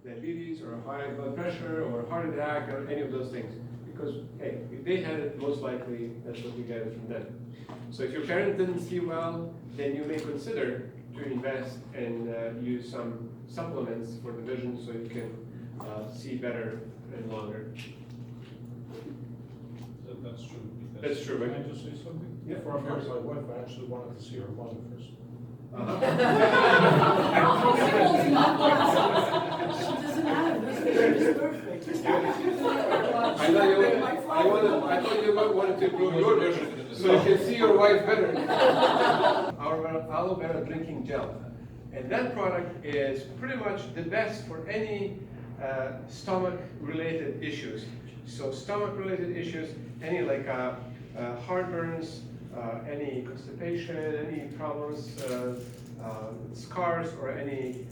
diabetes or high blood pressure or heart attack or any of those things. Because, hey, if they had it, most likely that's what you get it from them. So if your parents didn't see well, then you may consider to invest and use some supplements for the vision so you can see better and longer. That's true. That's true, right? Can I just say something? Yeah, Before I of course. married my wife, I actually wanted to see her mother first. She doesn't have it. She's perfect. I thought you wanted to improve your vision so you can see your wife better. Our aloe vera drinking gel. And that product is pretty much the best for any stomach-related issues. So stomach-related issues, any like heartburns, any constipation, any problems, scars, or any,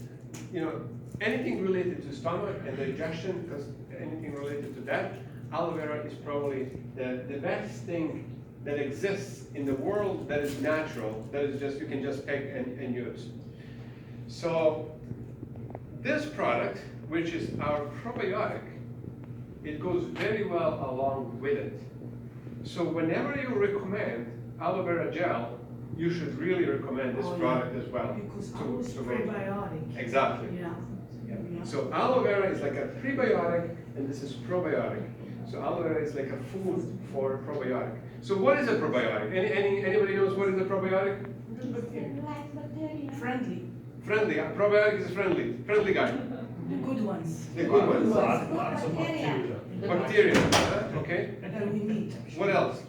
anything related to stomach and digestion, because anything related to that, aloe vera is probably the best thing that exists in the world that is natural, that is just, you can just pick and use. So this product, which is our probiotic, it goes very well along with it. So whenever you recommend aloe vera gel, you should really recommend this product as well. Because aloe is prebiotic. Exactly. Yeah. Yeah. So aloe vera is like a prebiotic, and this is probiotic. So aloe vera is like a food for probiotic. So what is a probiotic? Anybody knows what is a probiotic? Friendly. Friendly. A probiotic is friendly guy. The good ones. The good ones. Lots of bacteria. Bacteria. Okay. That we need. What else?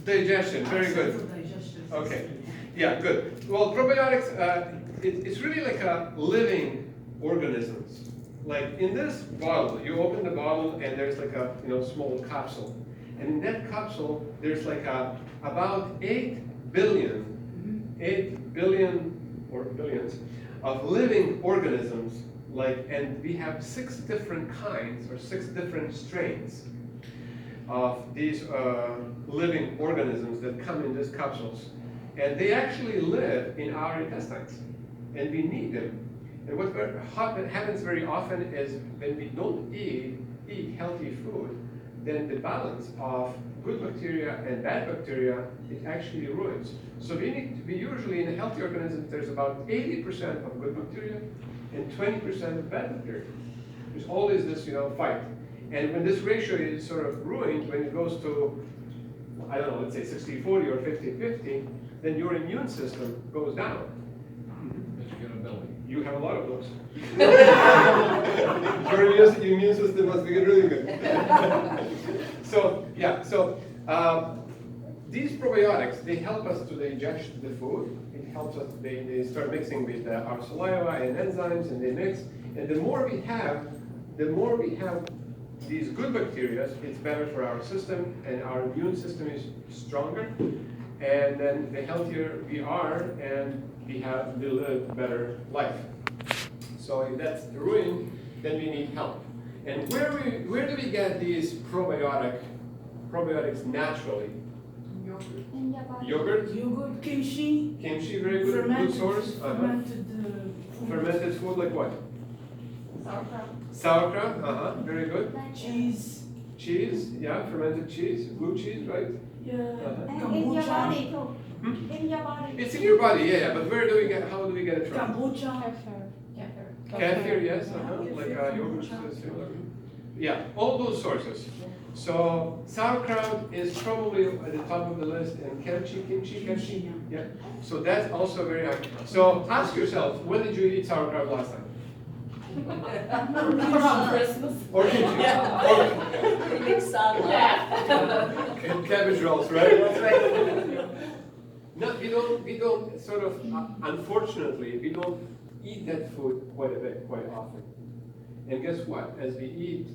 Digestion. Very good. Okay. Yeah, good. Well, probiotics, it's really like a living organisms. Like in this bottle, you open the bottle and there's like a small capsule. And in that capsule, there's like about 8 billion or billions of living organisms. And we have 6 different kinds or 6 different strains of these living organisms that come in these capsules. And they actually live in our intestines, and we need them. And what happens very often is when we don't eat healthy food, then the balance of good bacteria and bad bacteria, it actually ruins. So we usually in a healthy organism, there's about 80% of good bacteria and 20% of bad bacteria. There's always this fight. And when this ratio is sort of ruined, when it goes to, I don't know, let's say 60-40 or 50-50, then your immune system goes down. But you get a belly. You have a lot of those. Your immune system must be really good. So these probiotics, they help us to digest the food. It helps us, they start mixing with our saliva and enzymes, and they mix. And the more we have these good bacteria, it's better for our system, and our immune system is stronger. And then the healthier we are, and we live a better life. So if that's ruined, then we need help. And where do we get these probiotics naturally? Yogurt? Yogurt, kimchi. Kimchi, very good source. Fermented food like what? Sauerkraut, very good. Cheese. Cheese, yeah, fermented cheese, blue cheese, right? Yeah. In your body too. In your body. It's in your body, yeah, but how do we get it from? Kombucha. Kefir, yes, like yogurt is similar. Yeah, all those sources. So sauerkraut is probably at the top of the list, and kimchi, yeah. So that's also very high. So ask yourself, when did you eat sauerkraut last time? Around Christmas. Or kimchi? Yeah. Big salad. Yeah. Cabbage rolls, right? That's right. No, we don't sort of, unfortunately, we don't eat that food quite often. And guess what? As we eat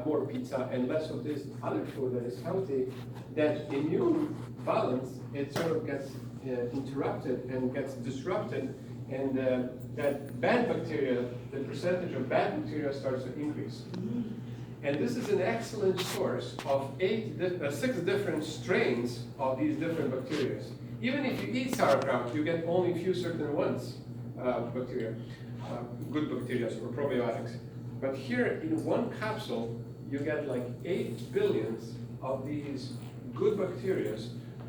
more pizza and less of this other food that is healthy, that immune balance, it sort of gets interrupted and gets disrupted, and that bad bacteria, the percentage of bad bacteria starts to increase. And this is an excellent source of 6 different strains of these different bacteria. even if you eat sauerkraut, you get only a few certain ones, bacteria, good bacteria or probiotics. But here in one capsule, you get like 8 billions of these good bacteria.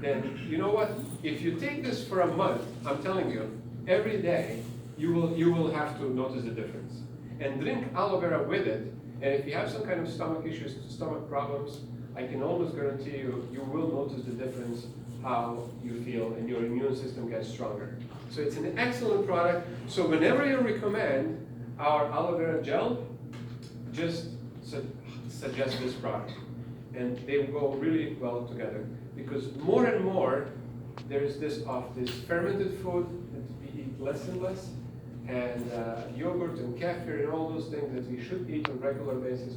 Then you know what? If you take this for a month, I'm telling you, every day you will have to notice the difference. And drink aloe vera with it. And if you have some kind of stomach issues, stomach problems, I can almost guarantee you, you will notice the difference how you feel and your immune system gets stronger. So it's an excellent product. So whenever you recommend our aloe vera gel, just suggest this product. And they go really well together. Because more and more, there's this fermented food that we eat less and less. And yogurt and kefir and all those things that we should eat on a regular basis,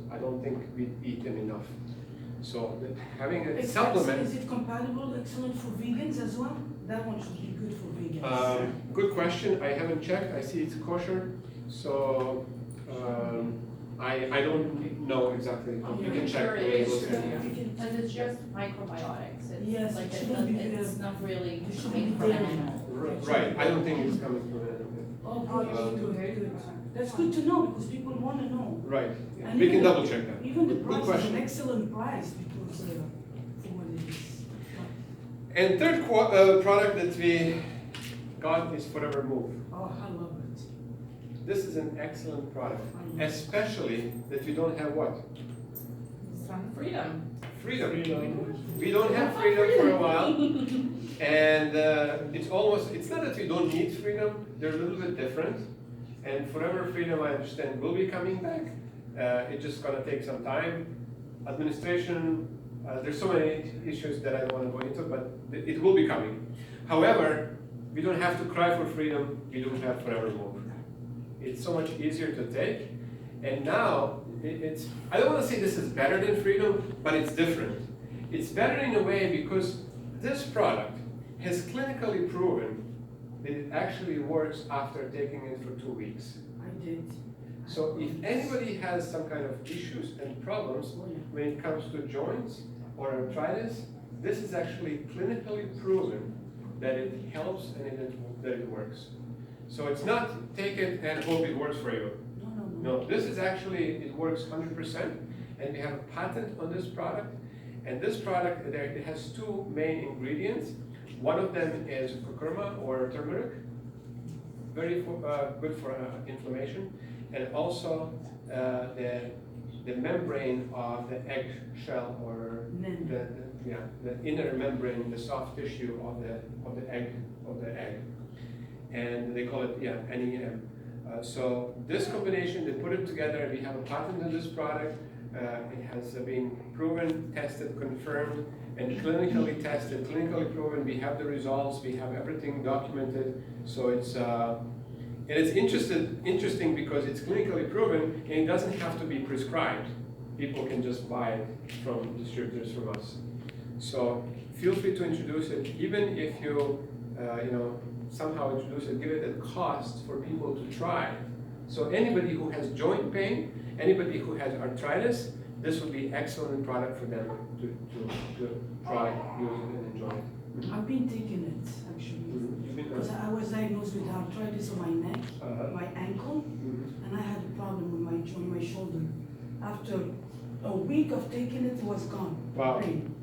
I don't think we eat them enough. So having a supplement. Is it compatible, excellent for vegans as well? That one should be good for vegans. Good question. I haven't checked. I see it's kosher. So I don't know exactly. You can check the labels. Because it's just microbiotics. It's Yes, like it shouldn't be it's good. not really It shouldn't coming be from an dairy. animal. Right. I don't think it's coming from an animal. Oh, good. That's good to know because people want to know. Right. And We can even- double check that. Even the Good price is question. an excellent price because for what it is. And third product that we got is Forever Move. Oh, I love it. This is an excellent product, especially that we don't have what? Some freedom. Freedom. We don't have freedom for a while. And it's not that we don't need freedom, they're a little bit different. And Forever Freedom, I understand, will be coming back. It's just gonna take some time. Administration, there's so many issues that I don't wanna go into, but it will be coming. However, we don't have to cry for freedom, we do have Forever Move. It's so much easier to take. And now, I don't wanna say this is better than freedom, but it's different. It's better in a way because this product has clinically proven that it actually works after taking it for 2 weeks. I did. So if anybody has some kind of issues and problems Oh, yeah. when it comes to joints or arthritis, this is actually clinically proven that it helps and that it works. So it's not take it and hope it works for you. No. No, this is actually, it works 100%, and we have a patent on this product. And this product, it has 2 main ingredients. One of them is curcuma or turmeric, very good for inflammation, and also the membrane of the egg shell or the inner membrane, the soft tissue of the egg. And they call it NEM. So this combination, they put it together. We have a patent on this product. It has been proven, tested, confirmed, and clinically tested, clinically proven. We have the results. We have everything documented. So it's interesting because it's clinically proven and it doesn't have to be prescribed. People can just buy it from distributors from us. So feel free to introduce it, even if you somehow introduce it, give it at cost for people to try. So anybody who has joint pain, anybody who has arthritis, this would be excellent product for them to try, use it, and enjoy it. I've been taking it actually because I was diagnosed with arthritis on my neck, my ankle, and I had a problem with my joint, my shoulder. After a week of taking it, it was gone. Wow. Pain.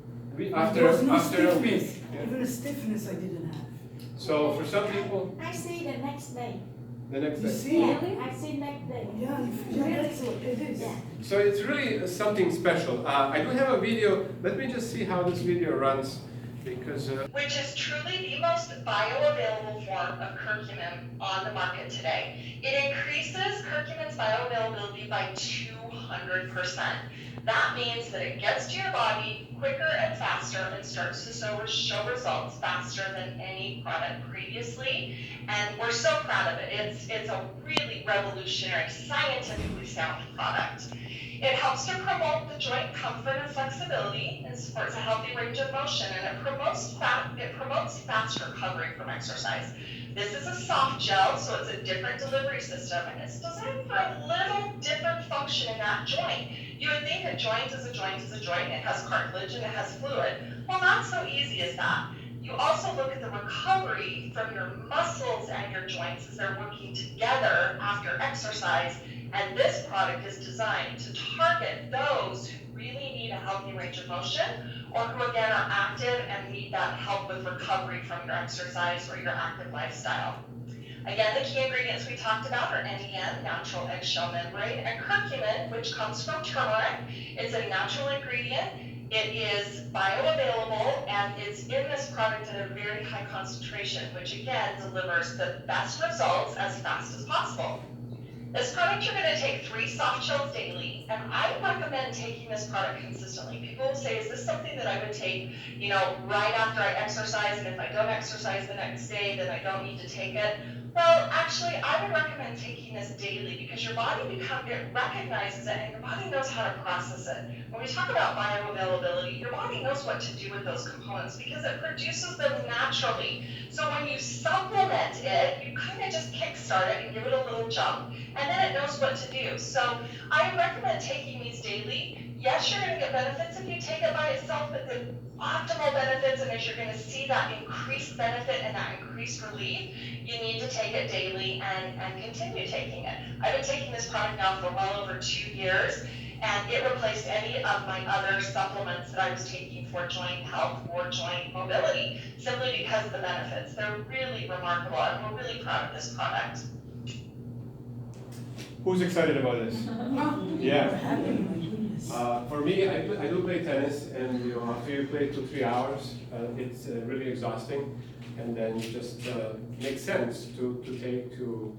After There was no a week. stiffness. Even a stiffness I didn't have. So for some people, I see the next day. the next You day. see? Yeah, I see next day. Yeah, that's what it is. Yeah. So it's really something special. I do have a video. Let me just see how this video runs, because which is truly the most bioavailable form of curcumin on the market today. It increases curcumin's bioavailability by 200%. That means that it gets to your body quicker and faster and starts to show results faster than any product previously. And we're so proud of it. It's a really revolutionary, scientifically sound product. It helps to promote the joint comfort and flexibility and supports a healthy range of motion, and it promotes fast recovery from exercise. This is a soft gel, so it's a different delivery system, and it's designed for a little different function in that joint. You would think a joint is a joint is a joint. It has cartilage and it has fluid. Well, not so easy as that. You also look at the recovery from your muscles and your joints as they're working together after exercise. And this product is designed to target those who really need a healthy range of motion, or who again are active and need that help with recovery from your exercise or your active lifestyle. Again, the key ingredients we talked about are NEM, natural eggshell membrane, and curcumin, which comes from turmeric. It's a natural ingredient. It is bioavailable, and it's in this product at a very high concentration, which again delivers the best results as fast as possible. This product, you're going to take 3 soft shells daily, and I recommend taking this product consistently. People will say, is this something that I would take, right after I exercise, and if I don't exercise the next day, then I don't need to take it? Well, actually, I would recommend taking this daily because your body it recognizes it and your body knows how to process it. When we talk about bioavailability, your body knows what to do with those components because it produces them naturally. So when you supplement it, you kind of just kickstart it and give it a little jump, and then it knows what to do. So I recommend taking these daily. Yes, you're going to get benefits if you take it by itself, but the optimal benefits, and as you're going to see that increased benefit and that increased relief, you need to take it daily and continue taking it. I've been taking this product now for well over 2 years, and it replaced any of my other supplements that I was taking for joint health or joint mobility, simply because of the benefits. They're really remarkable, and we're really proud of this product. Who's excited about this? Yeah. Happy. For me, I do play tennis, and after you play 2-3 hours, it's really exhausting, and then it just makes sense to take to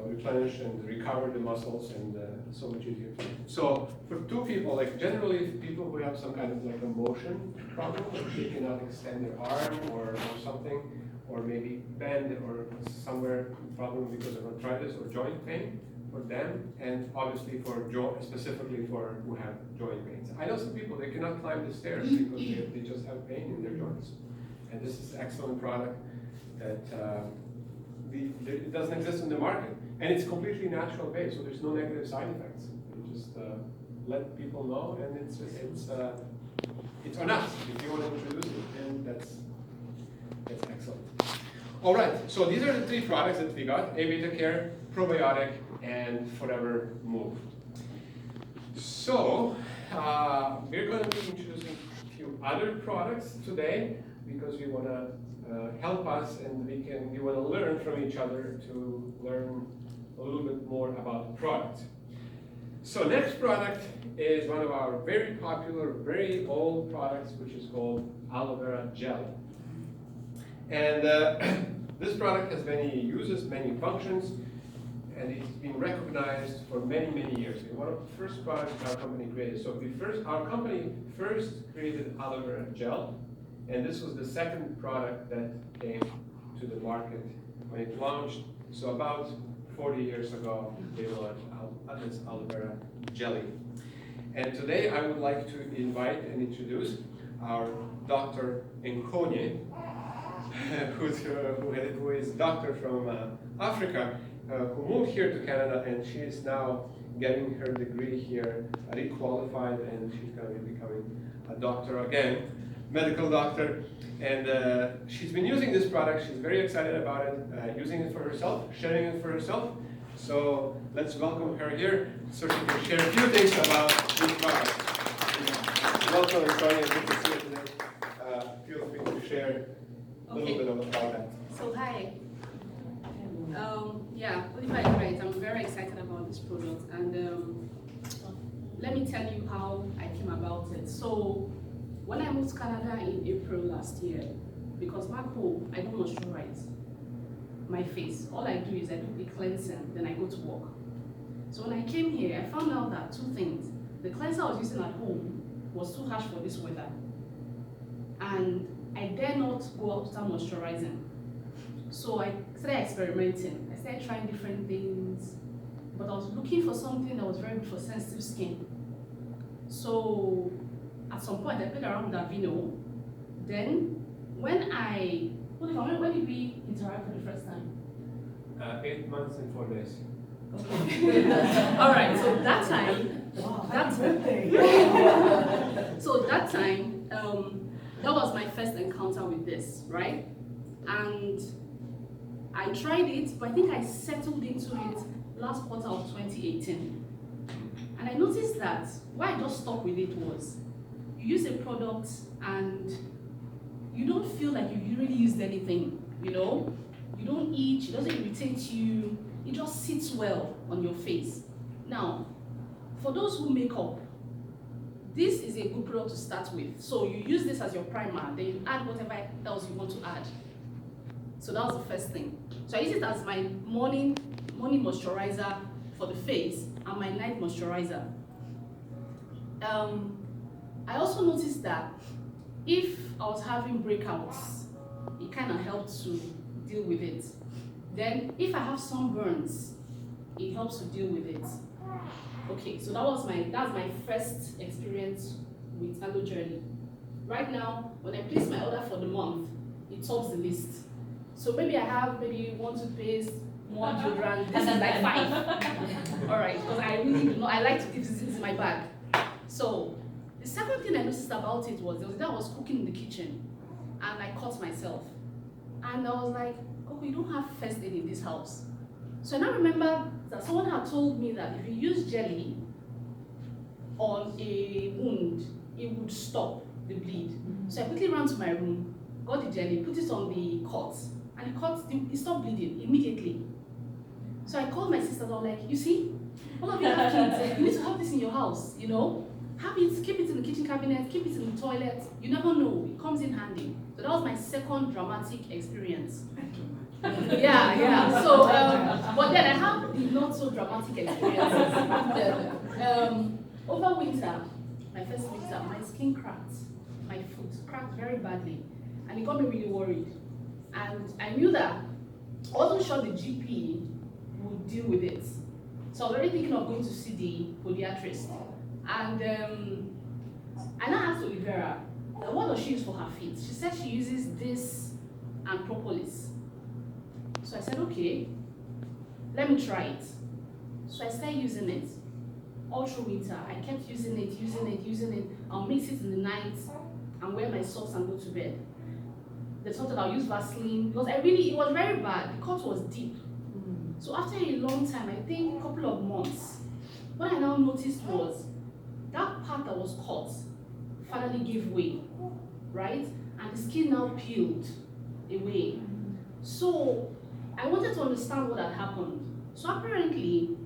replenish and recover the muscles, and so much easier. So for 2 people, like generally people who have some kind of like a motion problem, like they cannot extend their arm or something, or maybe bend or somewhere problem because of arthritis or joint pain, for them, and obviously for specifically for who have joint pains. I know some people, they cannot climb the stairs because they just have pain in their joints. And this is an excellent product that it doesn't exist in the market. And it's completely natural based, so there's no negative side effects. You just let people know, and it's on us if you want to introduce it, and that's excellent. All right, so these are the 3 products that we got: A-Beta Care, Probiotic, and Forever Move. So we're going to be introducing a few other products today because we want to help us, and we want to learn from each other to learn a little bit more about the product. So next product is one of our very popular, very old products, which is called aloe vera gel. And this product has many uses, many functions, and it's been recognized for many, many years. It's one of the first products our company created. So our company first created aloe vera gel, and this was the second product that came to the market when it launched. So about 40 years ago, they launched this aloe vera jelly. And today I would like to invite and introduce our Dr. Nkonye, who is a doctor from Africa, who moved here to Canada, and she is now getting her degree here, requalified, and she's going to be becoming a doctor again, medical doctor. And she's been using this product. She's very excited about it, using it for herself, sharing it for herself. So let's welcome her here so she can share a few things about this product. Welcome, Sonia. Good to see you today. Feel free to share a little bit about that. So hi. Yeah, Oliver is right. I'm very excited about this product, and let me tell you how I came about it. So when I moved to Canada in April last year, because back home I don't moisturize my face. All I do is I do the cleansing, then I go to work. So when I came here, I found out that 2 things. The cleanser I was using at home was too harsh for this weather, and I dare not go out without moisturizing. So I started experimenting. I started trying different things, but I was looking for something that was very good for sensitive skin. So at some point I played around with Aveeno. Then when did we interact for the first time? 8 months and 4 days. Okay. All right. So that time, Wow, that's birthday. so that time, that was my first encounter with this, right? And I tried it, but I think I settled into it last quarter of 2018. And I noticed that why I just stuck with it was, you use a product and you don't feel like you really used anything, you know? You don't itch, it doesn't irritate you, it just sits well on your face. Now, for those who make up, this is a good product to start with. So you use this as your primer, then you add whatever else you want to add. So that was the first thing. So I use it as my morning moisturizer for the face and my night moisturizer. I also noticed that if I was having breakouts, it kind of helped to deal with it. Then if I have sunburns, it helps to deal with it. Okay, so that's my first experience with aloe jelly. Right now, when I place my order for the month, it tops the list. So maybe I have one toothpaste, one deodorant, this is like 5. All right, because I really do not, I like to keep this in my bag. So the second thing I noticed about it was, that I was cooking in the kitchen and I cut myself. And I was like, oh, we don't have first aid in this house. So I now remember that someone had told me that if you use jelly on a wound, it would stop the bleed. So I quickly ran to my room, got the jelly, put it on the cut, and it stopped bleeding immediately. So I called my sisters, I was like, you see, all of you have kids, you need to have this in your house, you know? Have it, keep it in the kitchen cabinet, keep it in the toilet, you never know, it comes in handy. So that was my second dramatic experience. Yeah. So, but then I have the not so dramatic experiences. Over winter, my first winter, my skin cracked, my foot cracked very badly, and it got me really worried. And I knew that I wasn't sure the GP would deal with it. So I was already thinking of going to see the podiatrist. And I now asked Olivera, what does she use for her feet? She said she uses this and propolis. So I said, okay, let me try it. So I started using it all through winter. I kept using it. I'll mix it in the night and wear my socks and go to bed. They thought that I'll use Vaseline because it was very bad. The cut was deep. So after a long time, I think a couple of months, what I now noticed was that part that was cut finally gave way, right? And the skin now peeled away. So I wanted to understand what had happened. So apparently,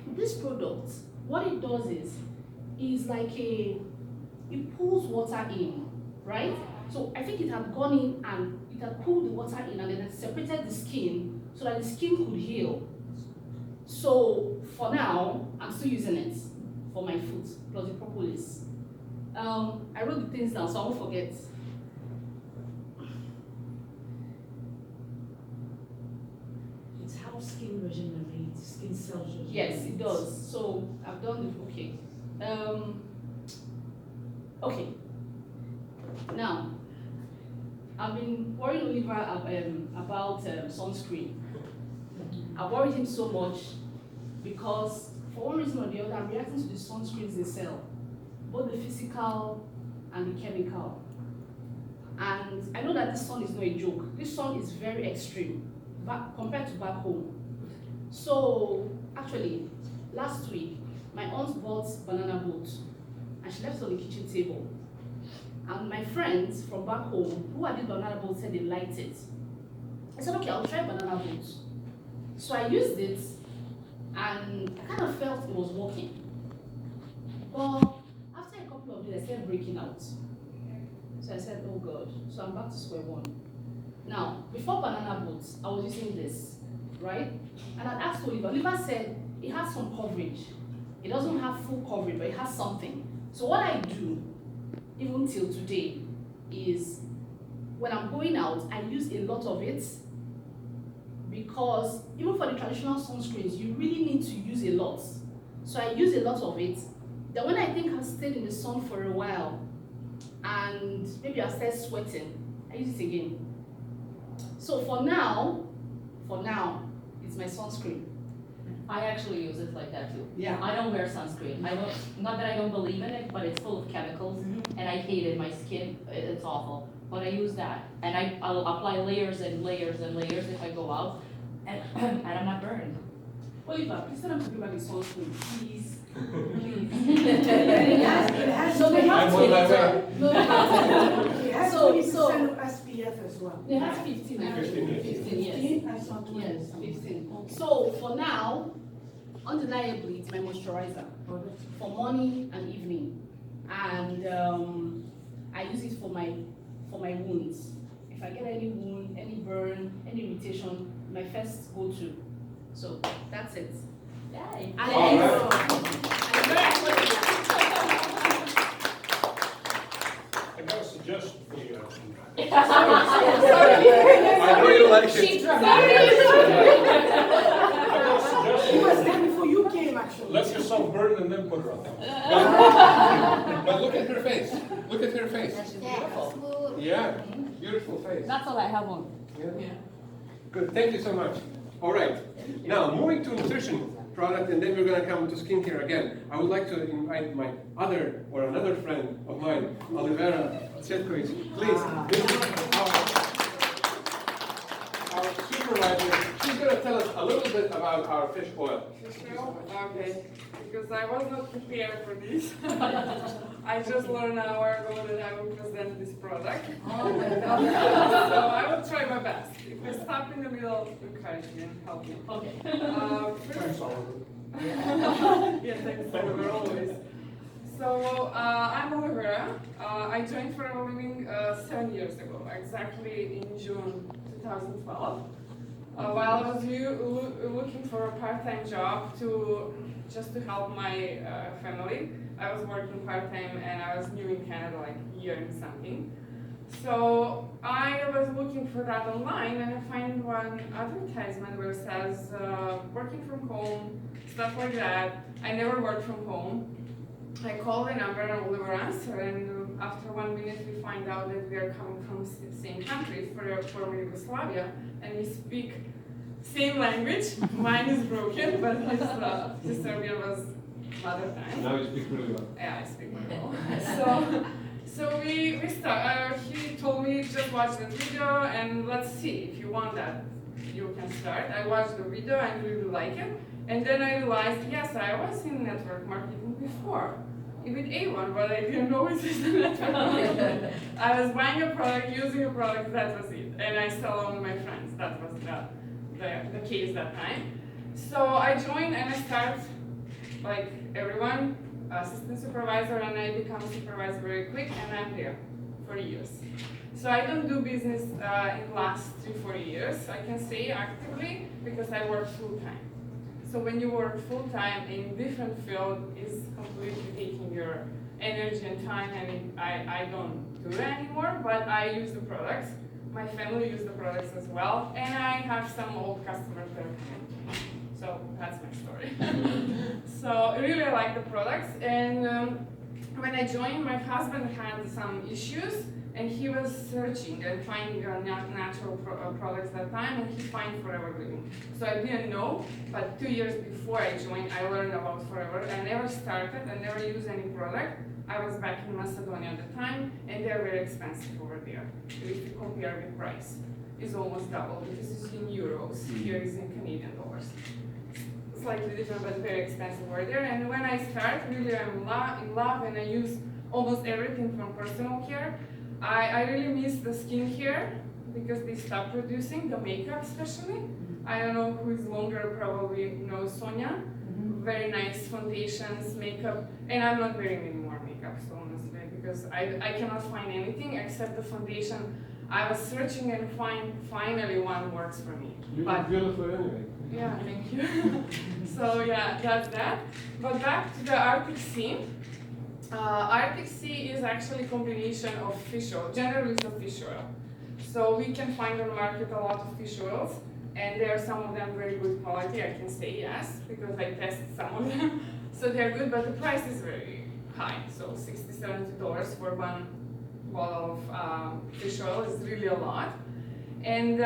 this product, what it does is like it pulls water in, right? So I think it had gone in and it had pulled the water in and then it separated the skin so that the skin could heal. So for now, I'm still using it for my foot, plus the propolis. I wrote the things down so I won't forget. It's how skin regenerates, skin cells regenerate. Yes, it does. So I've done it. Okay. Okay. Now, I've been worrying Oliver about sunscreen. I worried him so much because for one reason or the other, I'm reacting to the sunscreens they sell, both the physical and the chemical. And I know that this sun is not a joke. This sun is very extreme compared to back home. So actually, last week, my aunt bought banana boat and she left it on the kitchen table. And my friends from back home who had this banana boat said they liked it. I said, okay, I'll try banana boat. So I used it and I kind of felt it was working. But after a couple of days, I started breaking out. So I said, oh God, so I'm back to square one. Now, before banana boat, I was using this, right? And I asked Oliver. Oliver said it has some coverage. It doesn't have full coverage, but it has something. So what I do, even till today, is when I'm going out, I use a lot of it because even for the traditional sunscreens, you really need to use a lot. So I use a lot of it. Then when I think I've stayed in the sun for a while and maybe I start sweating, I use it again. So for now, it's my sunscreen. I actually use it like that too. Yeah. I don't wear sunscreen. I don't, not that I don't believe in it, but it's full of chemicals and I hate it. My skin, it's awful. But I use that and I'll apply layers and layers and layers if I go out and, and I'm not burned. Oliver, please tell them to give her the sunscreen, please. It has No, they have I'm on my to. way. No, they have It has So- 20% of SPF as well. to. They have 15, I think. 15, yes. 15, I saw 20. Yes, 15. So for now, undeniably, it's my moisturizer for morning and evening, and I use it for my wounds. If I get any wound, any burn, any irritation, my first go-to. So that's it. Yay. And All it's very I got a suggestion for you. I know you like it. She I got a It suggestion. was there before you came, actually. Let yourself burn and then put it on. But look at her face. Look at her face. She's Yeah, beautiful. smooth. Yeah, beautiful face. That's all I have on. Yeah. Good, thank you so much. All right, now moving to nutrition product, and then we're gonna come to skincare again. I would like to invite my another friend of mine, Oliver Lepki. Please, this is our supervisor. She's gonna tell us a little bit about our fish oil. Okay, because I was not prepared for this. I just learned an hour ago that I will present this product. So I will try my best. If I stop in the middle, encourage me and help me. Okay. Thanks, Oliver. Yeah, thanks Oliver, always. So I'm Oliver. I joined Forever Living 7 years ago, exactly in June 2012. While I was looking for a part-time job just to help my family. I was working part-time and I was new in Canada, like a year and something. So I was looking for that online and I find one advertisement where it says working from home, stuff like that. I never worked from home. I called the number and Oliver answered, and after 1 minute we find out that we are coming from the same country, former Yugoslavia, and we speak same language. Mine is broken, but his Serbian was mother tongue. Now you speak really well. Yeah, I speak very well. So we start. He told me just watch the video and let's see if you want that. You can start. I watched the video and really like it, and then I realized yes, I was in network marketing before. With A1, but I didn't know it was a network marketing. I was buying a product, using a product, that was it. And I sell on my friends, that was the case that time. So I joined and I start, like everyone, assistant supervisor, and I become a supervisor very quick, and I'm there for years. So I don't do business in the last 3-4 years, I can say actively, because I work full-time. So when you work full-time in different field, is completely taking your energy and time, and I don't do it anymore, but I use the products. My family use the products as well, and I have some old customers that are coming. So that's my story. So I really like the products, and when I joined, my husband had some issues, and he was searching and finding natural products that time, and he found Forever Living. So I didn't know, but 2 years before I joined, I learned about Forever. I never started, I never used any product. I was back in Macedonia at the time, and they're very expensive over there. If you compare with price, it's almost double because it's in euros. Here is in Canadian dollars. Slightly different, but very expensive over there. And when I start, really I'm in love, and I use almost everything from personal care. I really miss the skincare because they stopped producing the makeup, especially. I don't know who is longer, probably knows Sonia. Very nice foundations, makeup, and I'm not wearing any more makeup, so honestly, because I cannot find anything except the foundation. I was searching and finally one works for me. You look beautiful anyway. Yeah, thank you. So yeah, that's that. But back to the Arctic Sea. Arctic Sea is actually a combination of fish oil. Generally, it's a fish oil. So we can find on the market a lot of fish oils, and there are some of them very good quality. I can say yes because I tested some of them. So they're good, but the price is very high. So $60–70 for one bottle of fish oil is really a lot. And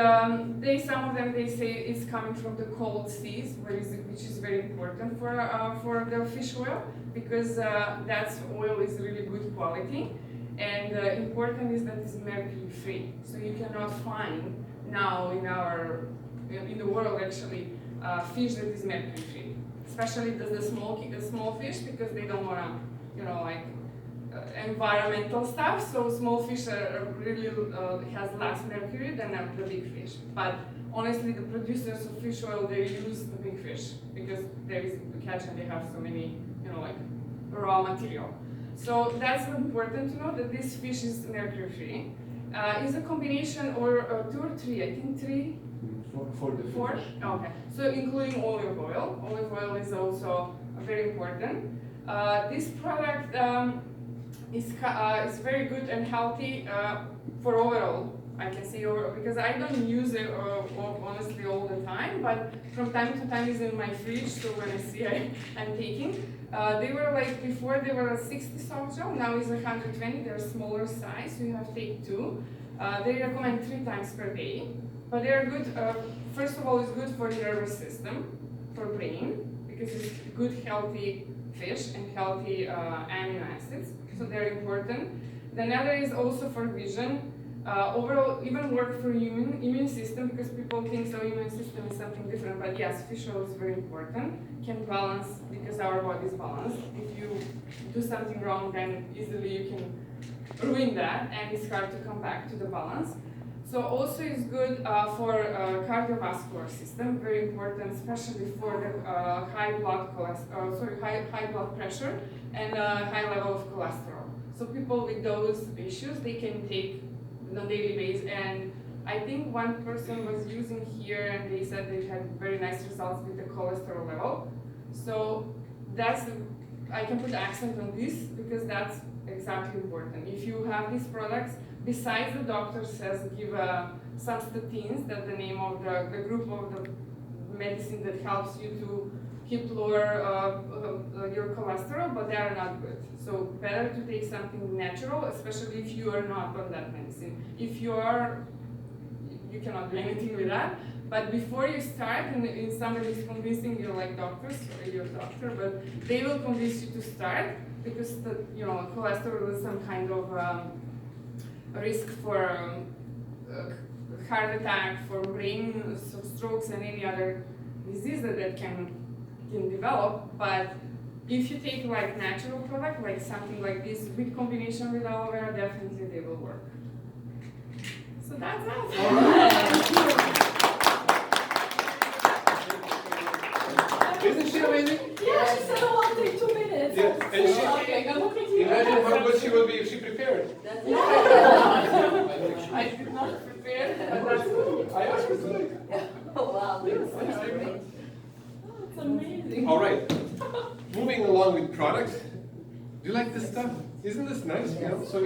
some of them say it's coming from the cold seas, which is very important for the fish oil, because that oil is really good quality. And important is that it's mercury free. So you cannot find now in the world actually fish that is mercury free, especially the small fish, because they don't want to, environmental stuff. So small fish are really has less mercury than the big fish. But honestly, the producers of fish oil, they use the big fish because there is to catch and they have so many raw material. So that's important to know that this fish is mercury free. Is a combination or 2 or 3, I think 3. Four? Okay. So including olive oil. Olive oil is also very important. This product is very good and healthy for overall. I can say overall, because I don't use it honestly all the time, but from time to time it's in my fridge, so when I see I'm taking. They were before they were 60 soft gel, now it's 120, they're smaller size, so you have to take 2. They recommend 3 times per day, but they're good. First of all, it's good for the nervous system, for brain, because it's good healthy fish and healthy amino acids, so they're important. The other is also for vision. Overall, even work for immune system, because people think so immune system is something different, but yes, fish oil is very important. Can balance, because our body is balanced. If you do something wrong, then easily you can ruin that, and it's hard to come back to the balance. So also is good for cardiovascular system, very important, especially for the high blood pressure and high level of cholesterol. So people with those issues, they can take on a daily basis. And I think one person was using here, and they said they had very nice results with the cholesterol level. So I can put accent on this, because that's exactly important. If you have these products, besides the doctor says give some statins, that's the name of the group of the medicine that helps you to keep lower your cholesterol, but they are not good. So better to take something natural, especially if you are not on that medicine. If you are, you cannot do anything with that. But before you start, and somebody is convincing you, like doctors, or your doctor, but they will convince you to start, because cholesterol is some kind of risk for heart attack, for brain strokes, and any other disease that can develop. But if you take natural product, like something like this, with combination with aloe vera, definitely they will work. So that's it. All right. Isn't she amazing? Yeah, she said, oh, I'll take 2 minutes. Yeah, and she, Okay, I'm looking at you. imagine how good she will be if she prepared. I did not prepare, but that's good. I asked her today. Oh, wow, that's great. Oh, it's amazing. All right. Moving along with products. Do you like this stuff? Isn't this nice? So